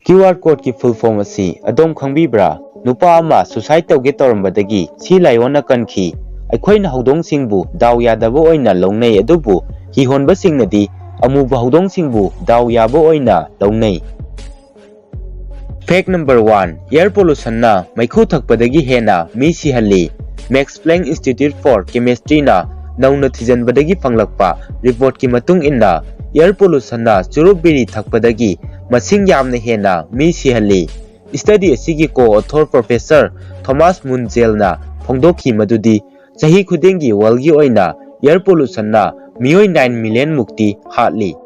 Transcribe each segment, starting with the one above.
QR code ki full form asi Adom Khangbibra nupa ama suicide tawge tawrambadagi si layona kanki aikoina hodong singbu daw yadabo oina longnei adubu hi honba singnadi amuba hodong singbu daw yabo oina longnei. Fact number 1 air pollution na maikhu thakpadagi hena mi sihalli. Max Planck Institute for Chemistry na nauna thijanbadagi fanglakpa report ki matung inna air pollution na churubiri thakpadagi masing yamna hena mi sihalli. Study asigi co-author Professor Thomas Munzel na phongdokhi madudi chahi khudingi walgi oina air pollution na mioi 9 million mukti hatli.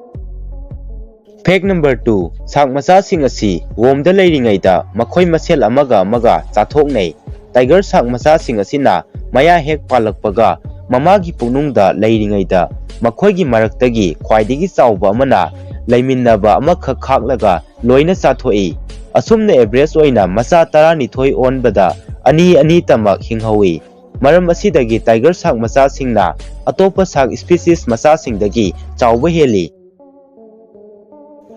Fact number 2 sak macha sing asi womda leiringaida makhoi masel amaga chathoknei. Tiger sak macha sing asina maya hek palakpaga mamagi punungda leiringaida makhoigi maraktagi khwaidigi chawba amana leiminaba amakha khaklaga loina chathoi. Asumna average oina macha 12 onbada ani tamak hinghawi. Maram asidagi tiger sak macha singna atopa sak species macha singdagi chawba heli.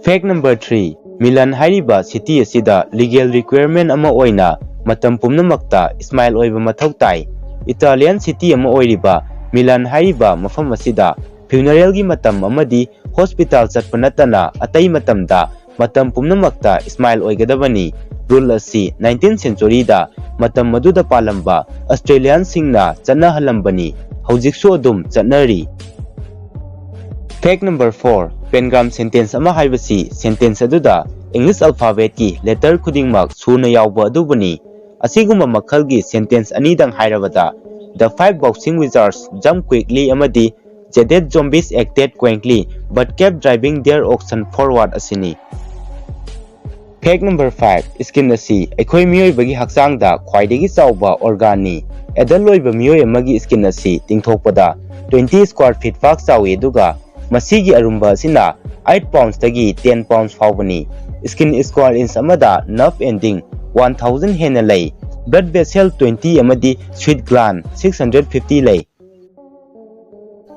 Fact number 3 Milan Heiba city asida legal requirement ama oina matam pumnamakta smile oiba mathau tai. Italian city ama oiriba Milan Heiba mafam asida funeral gi matam amadi hospital chatpanatana atai matamda matam pumnamakta smile oigadabani. Rule asi 19th century da matam maduda palamba Australian singna chana halambani hojiksu adum chanari. Fact number 4 Pengram sentence ama haibasi sentence aduda English alphabet ki letter khudingmak suna yawba adubani. Asiguma makhalgi sentence anidang hairabada the 5 boxing wizards jumped quickly amadi jaded zombies acted quaintly but kept driving their oxen forward asini. Fact number 5 skin asi akhoi mioi bagi haksangda khwaidagi chawba organ adult loiba mioi amagi skin asi tingthokpada 20 square feet fak chawi duga masigi arumba asina 8 pounds tagi 10 pounds fawbani. Skin square inch amada nerve ending 1000 hena lay. Blood vessel 20 amadi sweat gland 650 lay.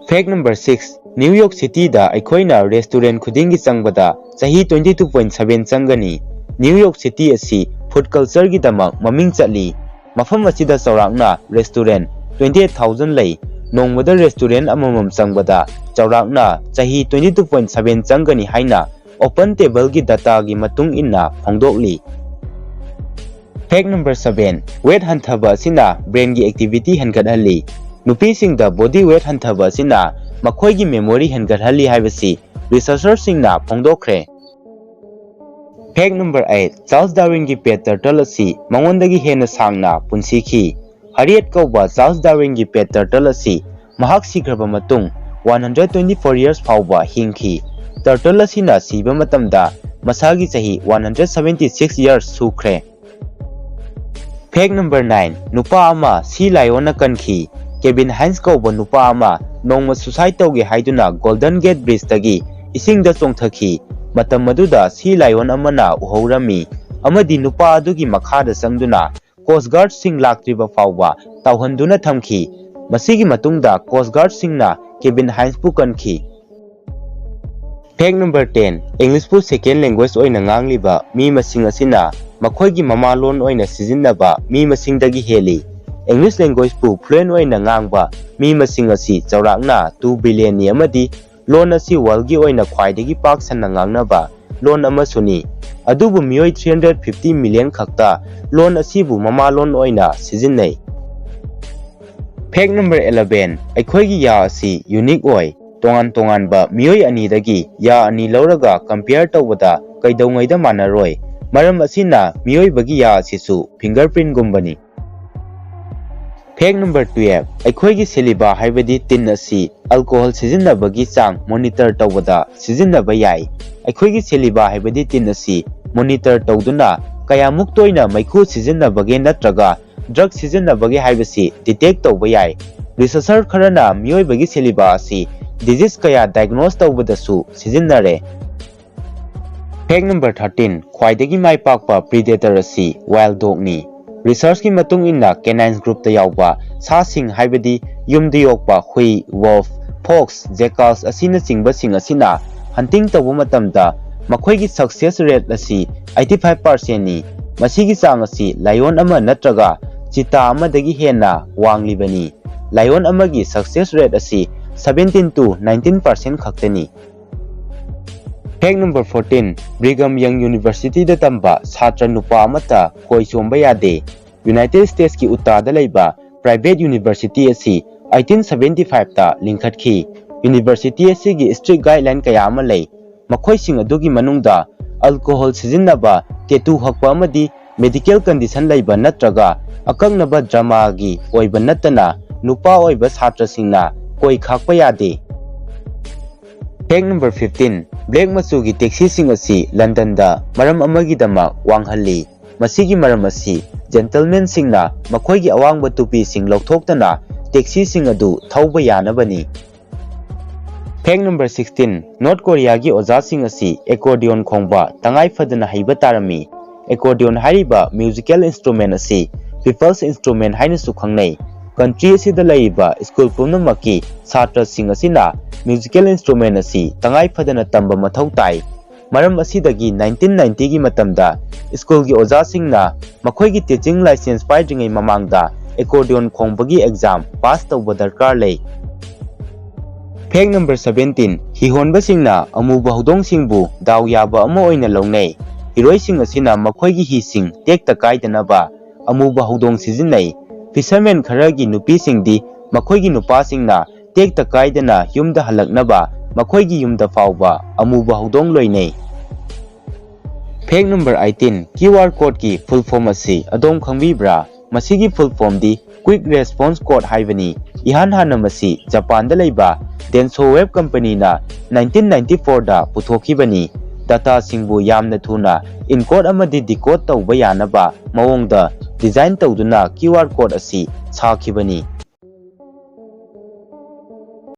Fact number 6 New York City da aikoina restaurant khudingi changbada chahi 22.7 changani. New York City asi food culture gi damak maming chatli. Mafam asida chawrakna restaurant 28000 lay. Nongmada restaurant amamam changbada chawrakna chahi 22.7 changani haina open table gi data gi matung inna phongdokli. Fact number 7 weight hanthaba asina brain gi activity hangadhalli. Nupi singda body weight hanthaba asina makhoi gi memory hangadhalli haibasi researchers singna phongdokre. Fact number 8 Charles Darwin gi pet turtle asi mangondagi hena sangna punsikhi. Harriet kauba Charles Darwin gi pet turtle asi mahak sigraba matung 124 years fawba hingki. Turtle asina siba matamda masagi chahi 176 years sukre. Fact number 9 nupa ama si layona kanki. Kevin Hines kauba nupa ama nongma suicide tawge haiduna Golden Gate Bridge tagi isingda chongthaki. Matam maduda si lion amana uhaurami amadi nupa adugi makhada sangduna Coast Guard sing laktriba fawba tawhanduna thamki. Masigi matungda Coast Guard singna Kevin Hines pu kanki. Fact number 10 English pu second language oina ngangliba mi masing asina makhoigi mama lon oina sijinnaba mi masingdagi heli. English language pu fluent oina ngangba mi masing asi chawrakna 2 billion ni amadi lon asi world gi oina khwaidagi pak sanna ngangnaba lon amasuni. Adubu mioi 350 million khakta lon asibu mama lon oina sijinnai. Fact number 11 aikoigi ya asi unique oi. Tongan ba mioi ani dagi ya ani lauraga compare tawbada kaidongaida manaroi. Maram asina mioi bagi ya asisu fingerprint gumbani. Fact number 12 aikoigi seliba haibadi tin asi alcohol sijinnabagi chang monitor tawbada sijinnaba yai. Aikoigi seliba haibadi tin asi monitor tawduna kayamuk toina maikhu sijinnabage natraga drug sijinnabage haibasi detect tawba yai. Researcher kharana mioi bagi seliba asi disease kaya diagnose tawbadasu sijinnare. Fact number 13 khwaidagi maipakpa predator asi wild dog ni. Research ki matung inna canines group ta yawba sa sing haibadi yumdi yokpa hui wolf fox jackals asina chingba sing asina hunting tawba matamda मखोइगी success rate असी 85% नि मसीगी चांग असी lion अमा नत्रगा चिता अमदगी हेना वांगलिबनी लायन अमगी सक्सेस रेट असी 17 to 19% खक्तनी fact number 14 Brigham Young University दा तंबा छात्र नुपा अमता कोई चोंबा यादे यूनाइटेड स्टेट्स की उत्तरादा लैबा प्राइवेट यूनिवर्सिटी असी 1875 ता लिंखटखी यूनिवर्सिटी असी गी स्ट्रिक्ट गाइडलाइन कया अमा लै मखोइसिंग अदुगी मनुंगदा अल्कोहल सिजिन्नबा टेटू हक्पा अमदी मेडिकल कंडीशन लैबा नत्रगा अकंगनबा ड्रामा गी ओइबा नत्तना नुपा ओइबा छात्रसिंगना कोई खाकपा यादे फैक्ट नंबर 15 ब्लैक मचू की टैक्सी सिंग असी लंदन दा मरम अमगी दमा वांगहल्ली मसीगी मरम असी जेंटलमैन सिंगना मखोइगी अवांगबा टुपी सिंग लौथोक्तना टैक्सी सिंग अदु थौबा यानबनी फैक्ट नंबर 16 नॉर्थ कोरिया की ओजा सिंग असी एक्कॉर्डियन खोंगबा तंगाई फदना हैबा तारमी एक्कॉर्डियन हारिबा म्यूजिकल इंस्ट्रूमेंट असी पीपल्स इंस्ट्रूमेंट हाइनसु खंगनै कंट्री असिदा लैबा स्कूल पुनमकी छात्र सिंग असिना म्यूजिकल इंस्ट्रूमेंट असी तंगाई फदना तंबा मथौ ताई मरम असिदगी 1990 की मतमदा स्कूल की ओजा सिंगना मखोइगी टीचिंग लाइसेंस पाइद्रिङै ममांगदा एक्कॉर्डियन खोंगबगी एग्जाम पास तौबा दरकार लै फैक्ट नंबर 17 हिहोनबा सिंगना अमुबा हौदोंग सिंगबु दाव याबा अमा ओइना लौनै हिरोइ सिंग असिना मखोइगी ही सिंग टेक्ता काइदनबा अमुबा हौदोंग सिजिन्नै फिशरमैन खरगी नुपी सिंगदी मखोइगी नुपा सिंगना टेक्ता काइदना युमदा हलकनबा मखोइगी युमदा फावबा अमुबा हौदोंग लोइनै फैक्ट नंबर 18 QR कोड की फुल फॉर्म असी अदोम खंगबिब्रा मसीगी फुल फॉर्म दी क्विक रेस्पॉन्स कोड हाइबनी इहान हाना मसी जापान दा लैबा डेंसो वेब कंपनी ना 1994 दा पुथोखिबनी डाटा सिंगबु यामना थुना इनकोड अमदी डिकोड तौबा यानबा मवोंगदा डिजाइन तौदुना QR कोड असी साखिबनी